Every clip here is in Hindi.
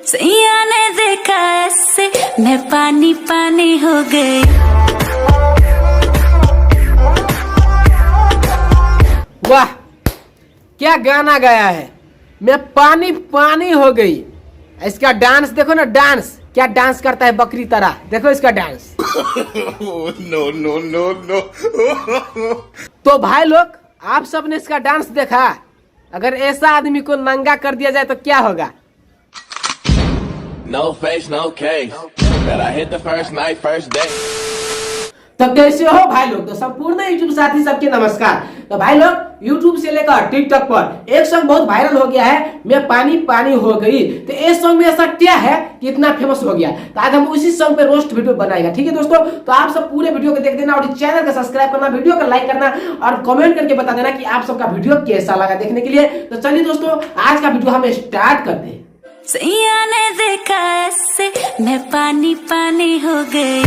सैया ने देखा ऐसे मैं पानी पानी हो गई। वाह क्या गाना गाया है, मैं पानी पानी हो गई। इसका डांस देखो ना, डांस क्या डांस करता है बकरी तरह, देखो इसका dance. No no no no. तो भाई लोग आप सबने इसका डांस देखा, अगर ऐसा आदमी को नंगा कर दिया जाए तो क्या होगा। No face, no case. Bet I hit the first night, first day. तो कैसे हो भाई लोग। तो संपूर्ण यूट्यूब साथी सबके नमस्कार। तो भाई लोग यूट्यूब से लेकर टिकटॉक पर एक सॉन्ग बहुत वायरल हो गया है, मैं पानी पानी हो गई। तो इस सॉन्ग में ऐसा क्या है कि इतना फेमस हो गया, तो आज हम उसी सॉन्ग पे रोस्ट वीडियो बनाएगा। ठीक है दोस्तों, तो आप सब पूरे वीडियो को देख देना और चैनल को सब्सक्राइब करना, वीडियो को लाइक करना और कमेंट करके बता देना कि आप सबका वीडियो कैसा लगा देखने के लिए। तो चलिए दोस्तों आज का वीडियो हम स्टार्ट करते हैं। सैया ने देखा ऐसे मैं पानी पानी हो गई।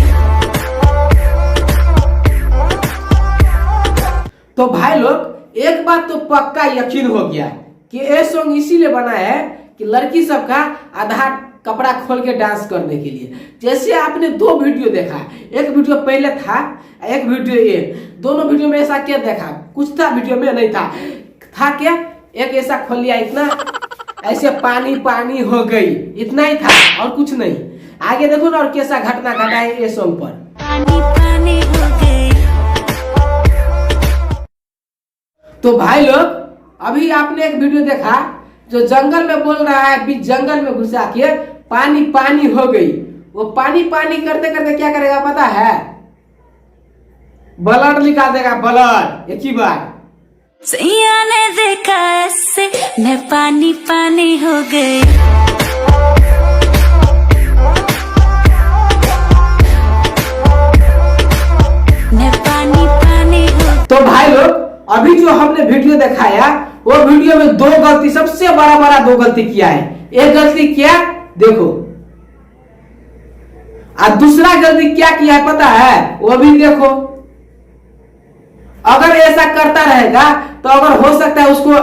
तो भाई लोग एक बात तो पक्का यकीन हो गया कि ये सॉन्ग इसीलिए बना है कि लड़की सबका आधा कपड़ा खोल के डांस करने के लिए। जैसे आपने दो वीडियो देखा, एक वीडियो पहले था, एक वीडियो ये, दोनों वीडियो में ऐसा क्या देखा, कुछ था वीडियो में नहीं था क्या, एक ऐसा खोल लिया इतना, ऐसे पानी पानी हो गई, इतना ही था और कुछ नहीं। आगे देखो ना और कैसा घटना घटा है ये सॉन्ग पर। पानी पानी हो गई। तो भाई लोग अभी आपने एक वीडियो देखा जो जंगल में बोल रहा है, बीच जंगल में घुसा के पानी पानी हो गई। वो पानी पानी करते करते क्या करेगा पता है, ब्लड निकाल देगा, ब्लड एक ही बार। सैया ने देखा ऐसे मैं पानी पानी हो गई। मैं पानी पानी हो। तो भाई लोग अभी जो हमने वीडियो दिखाया वो वीडियो में दो गलती, सबसे बड़ा दो गलती किया है। एक गलती क्या देखो, और दूसरा गलती क्या किया है पता है, वो भी देखो। अगर ऐसा करता रहेगा तो अगर हो सकता है उसको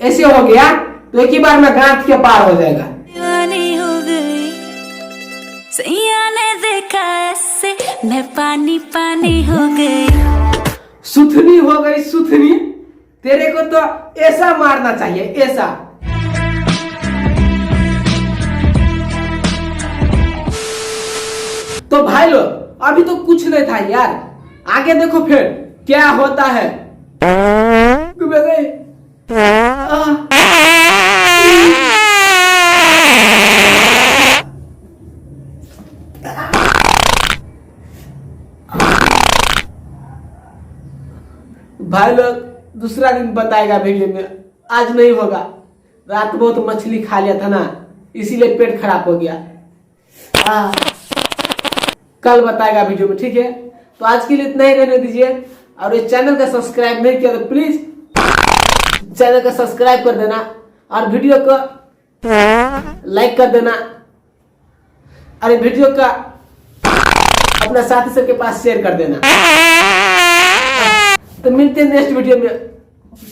ऐसे हो गया तो एक ही बार में गांठ के पार हो जाएगा। पानी हो गई। सैया ने देखा ऐसे मैं पानी पानी हो गई। सुथनी हो गई सुथनी, तेरे को तो ऐसा मारना चाहिए ऐसा। तो भाई लोग अभी तो कुछ नहीं था यार, आगे देखो फिर क्या होता है। भाई लोग दूसरा दिन बताएगा वीडियो में, आज नहीं होगा। रात बहुत मछली खा लिया था ना, इसीलिए पेट खराब हो गया। कल बताएगा वीडियो में, ठीक है। तो आज के लिए इतना ही रहने दीजिए, और इस चैनल का सब्सक्राइब नहीं किया तो प्लीज चैनल का सब्सक्राइब कर देना और वीडियो को लाइक कर देना, और वीडियो का अपना साथी सबके पास शेयर कर देना। तो मिलते हैं नेक्स्ट वीडियो में,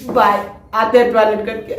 बाय। आते हैं टॉयलेट करके।